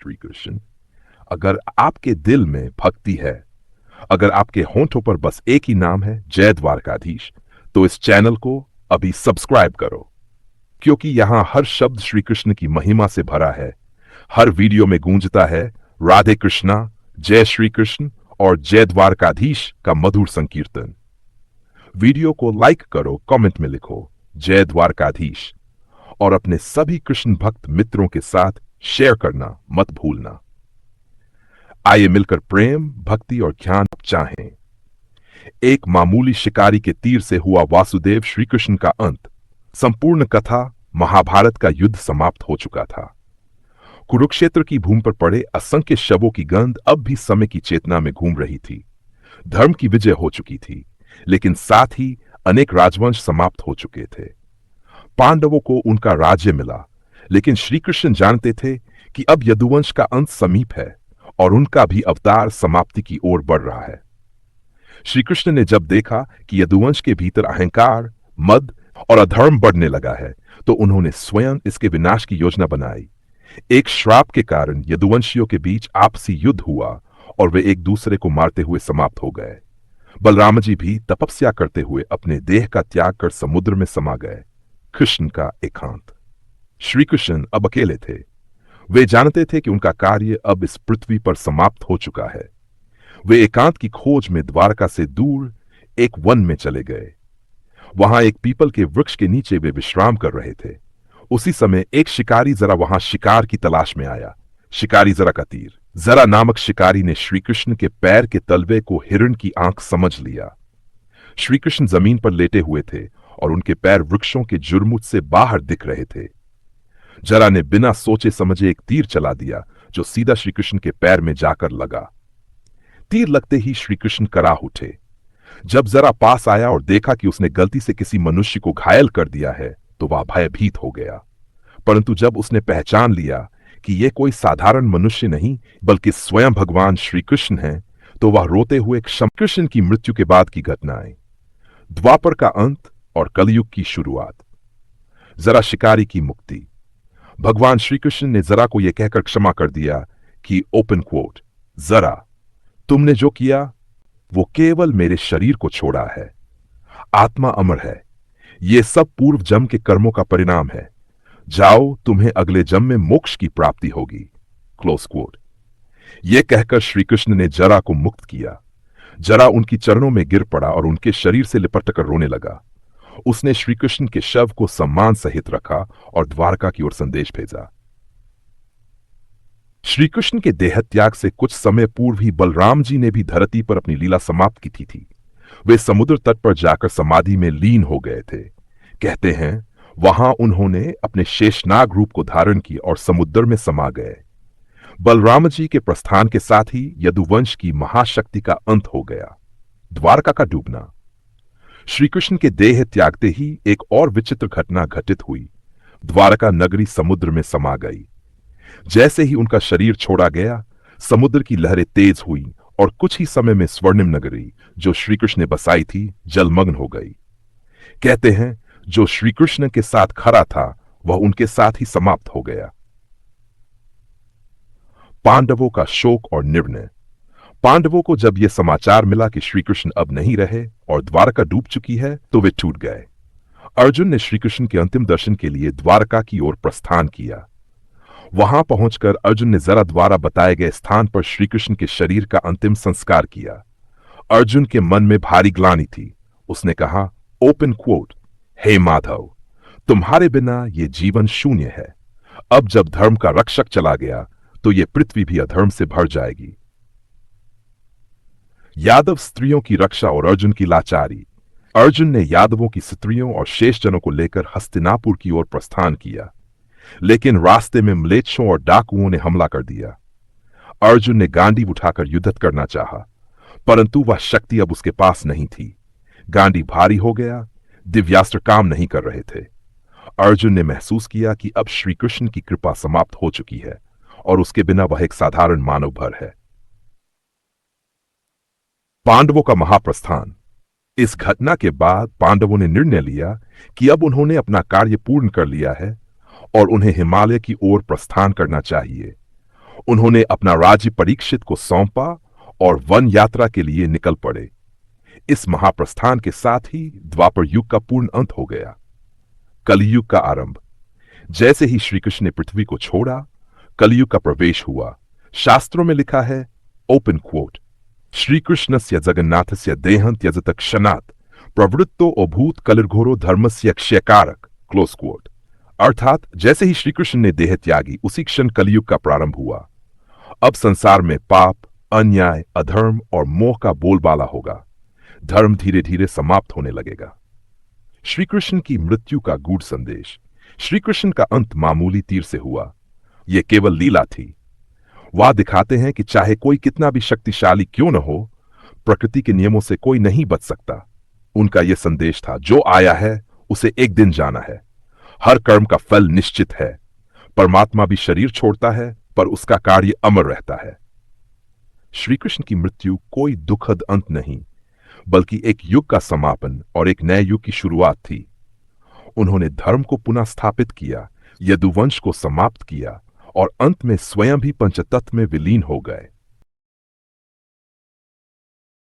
श्री कृष्ण, अगर आपके दिल में भक्ति है, अगर आपके होंठों पर बस एक ही नाम है, जय द्वारकाधीश, तो इस चैनल को अभी सब्सक्राइब करो, क्योंकि यहां हर शब्द श्री कृष्ण की महिमा से भरा है। हर वीडियो में गूंजता है राधे कृष्णा, जय श्री कृष्ण और जय द्वारकाधीश का मधुर संकीर्तन। वीडियो को लाइक करो, कमेंट में लिखो जय द्वारकाधीश और अपने सभी कृष्ण भक्त मित्रों के साथ शेयर करना मत भूलना। आइए मिलकर प्रेम, भक्ति और ज्ञान चाहें। एक मामूली शिकारी के तीर से हुआ वासुदेव श्री कृष्ण का अंत। संपूर्ण कथा महाभारत का युद्ध समाप्त हो चुका था। कुरुक्षेत्र की भूमि पर पड़े असंख्य शवों की गंध अब भी समय की चेतना में घूम रही थी। धर्म की विजय हो चुकी थी, लेकिन साथ ही अनेक राजवंश समाप्त हो चुके थे। पांडवों को उनका राज्य मिला, लेकिन श्री कृष्ण जानते थे कि अब यदुवंश का अंत समीप है और उनका भी अवतार समाप्ति की ओर बढ़ रहा है। श्री कृष्ण ने जब देखा कि यदुवंश के भीतर अहंकार, मद और अधर्म बढ़ने लगा है, तो उन्होंने स्वयं इसके विनाश की योजना बनाई। एक श्राप के कारण यदुवंशियों के बीच आपसी युद्ध हुआ और वे एक दूसरे को मारते हुए समाप्त हो गए। बलराम जी भी तपस्या करते हुए अपने देह का त्याग कर समुद्र में समा गए। कृष्ण का एकांत। श्री कृष्ण अब अकेले थे। वे जानते थे कि उनका कार्य अब इस पृथ्वी पर समाप्त हो चुका है। वे एकांत की खोज में द्वारका से दूर एक वन में चले गए। वहां एक पीपल के वृक्ष के नीचे वे विश्राम कर रहे थे। उसी समय एक शिकारी जरा वहां शिकार की तलाश में आया। शिकारी जरा का तीर। जरा नामक शिकारी ने श्री कृष्ण के पैर के तलवे को हिरण की आंख समझ लिया। श्री कृष्ण जमीन पर लेटे हुए थे और उनके पैर वृक्षों के जुर्मुट से बाहर दिख रहे थे। जरा ने बिना सोचे समझे एक तीर चला दिया, जो सीधा श्री कृष्ण के पैर में जाकर लगा। तीर लगते ही श्री कृष्ण कराह उठे। जब जरा पास आया और देखा कि उसने गलती से किसी मनुष्य को घायल कर दिया है, तो वह भयभीत हो गया। परंतु जब उसने पहचान लिया कि यह कोई साधारण मनुष्य नहीं बल्कि स्वयं भगवान श्री कृष्ण हैं, तो वह रोते हुए कृष्ण की मृत्यु के बाद की घटनाएं, द्वापर का अंत और कलयुग की शुरुआत, जरा शिकारी की मुक्ति। भगवान श्री कृष्ण ने जरा को यह कहकर क्षमा कर दिया कि ओपन क्वोट, जरा तुमने जो किया वो केवल मेरे शरीर को छोड़ा है। आत्मा अमर है। ये सब पूर्व जन्म के कर्मों का परिणाम है। जाओ, तुम्हें अगले जन्म में मोक्ष की प्राप्ति होगी। Close quote. यह कहकर श्री कृष्ण ने जरा को मुक्त किया। जरा उनकी चरणों में गिर पड़ा और उनके शरीर से लिपटकर रोने लगा। उसने श्री कृष्ण के शव को सम्मान सहित रखा और द्वारका की ओर संदेश भेजा। श्री कृष्ण के देहत्याग से कुछ समय पूर्व ही बलराम जी ने भी धरती पर अपनी लीला समाप्त की थी। वे समुद्र तट पर जाकर समाधि में लीन हो गए थे। कहते हैं वहां उन्होंने अपने शेषनाग रूप को धारण की और समुद्र में समा गए। बलराम जी के प्रस्थान के साथ ही यदुवंश की महाशक्ति का अंत हो गया। द्वारका का डूबना। श्री कृष्ण के देह त्यागते ही एक और विचित्र घटना घटित हुई। द्वारका नगरी समुद्र में समा गई। जैसे ही उनका शरीर छोड़ा गया, समुद्र की लहरें तेज हुई और कुछ ही समय में स्वर्णिम नगरी, जो श्री कृष्ण ने बसाई थी, जलमग्न हो गई। कहते हैं जो श्री कृष्ण के साथ खड़ा था, वह उनके साथ ही समाप्त हो गया। पांडवों का शोक और निर्णय। पांडवों को जब यह समाचार मिला कि श्री कृष्ण अब नहीं रहे और द्वारका डूब चुकी है, तो वे टूट गए। अर्जुन ने श्री कृष्ण के अंतिम दर्शन के लिए द्वारका की ओर प्रस्थान किया। वहां पहुंचकर अर्जुन ने जरा द्वारा बताए गए स्थान पर श्री कृष्ण के शरीर का अंतिम संस्कार किया। अर्जुन के मन में भारी ग्लानि थी। उसने कहा, ओपन क्वोट, हे माधव, तुम्हारे बिना ये जीवन शून्य है। अब जब धर्म का रक्षक चला गया, तो ये पृथ्वी भी अधर्म से भर जाएगी। यादव स्त्रियों की रक्षा और अर्जुन की लाचारी। अर्जुन ने यादवों की स्त्रियों और शेष जनों को लेकर हस्तिनापुर की ओर प्रस्थान किया, लेकिन रास्ते में म्लेच्छों और डाकुओं ने हमला कर दिया। अर्जुन ने गांडीव उठाकर युद्ध करना चाहा, परंतु वह शक्ति अब उसके पास नहीं थी। गांडी भारी हो गया, दिव्यास्त्र काम नहीं कर रहे थे। अर्जुन ने महसूस किया कि अब श्री कृष्ण की कृपा समाप्त हो चुकी है और उसके बिना वह एक साधारण मानव भर है। पांडवों का महाप्रस्थान। इस घटना के बाद पांडवों ने निर्णय लिया कि अब उन्होंने अपना कार्य पूर्ण कर लिया है और उन्हें हिमालय की ओर प्रस्थान करना चाहिए। उन्होंने अपना राज्य परीक्षित को सौंपा और वन यात्रा के लिए निकल पड़े। इस महाप्रस्थान के साथ ही द्वापर युग का पूर्ण अंत हो गया, कलयुग का आरंभ। जैसे ही श्री कृष्ण ने पृथ्वी को छोड़ा, कलयुग का प्रवेश हुआ। शास्त्रों में लिखा है, ओपन क्वोट, श्री कृष्णस्य जगन्नाथस्य देहं त्यजत क्षणात् प्रवृत्तो अभूत कलिर्घोरो धर्मस्य क्षयकारक, क्लोज क्वोट। अर्थात जैसे ही श्री कृष्ण ने देह त्यागी, उसी क्षण कलयुग का प्रारंभ हुआ। अब संसार में पाप, अन्याय, अधर्म और मोह का बोलबाला होगा। धर्म धीरे धीरे समाप्त होने लगेगा। श्री कृष्ण की मृत्यु का गूढ़ संदेश। श्री कृष्ण का अंत मामूली तीर से हुआ। यह केवल लीला थी। वह दिखाते हैं कि चाहे कोई कितना भी शक्तिशाली क्यों न हो, प्रकृति के नियमों से कोई नहीं बच सकता। उनका यह संदेश था, जो आया है उसे एक दिन जाना है। हर कर्म का फल निश्चित है। परमात्मा भी शरीर छोड़ता है, पर उसका कार्य अमर रहता है। श्री कृष्ण की मृत्यु कोई दुखद अंत नहीं, बल्कि एक युग का समापन और एक नए युग की शुरुआत थी। उन्होंने धर्म को पुनः स्थापित किया, यदुवंश को समाप्त किया और अंत में स्वयं भी पंचतत्व में विलीन हो गए।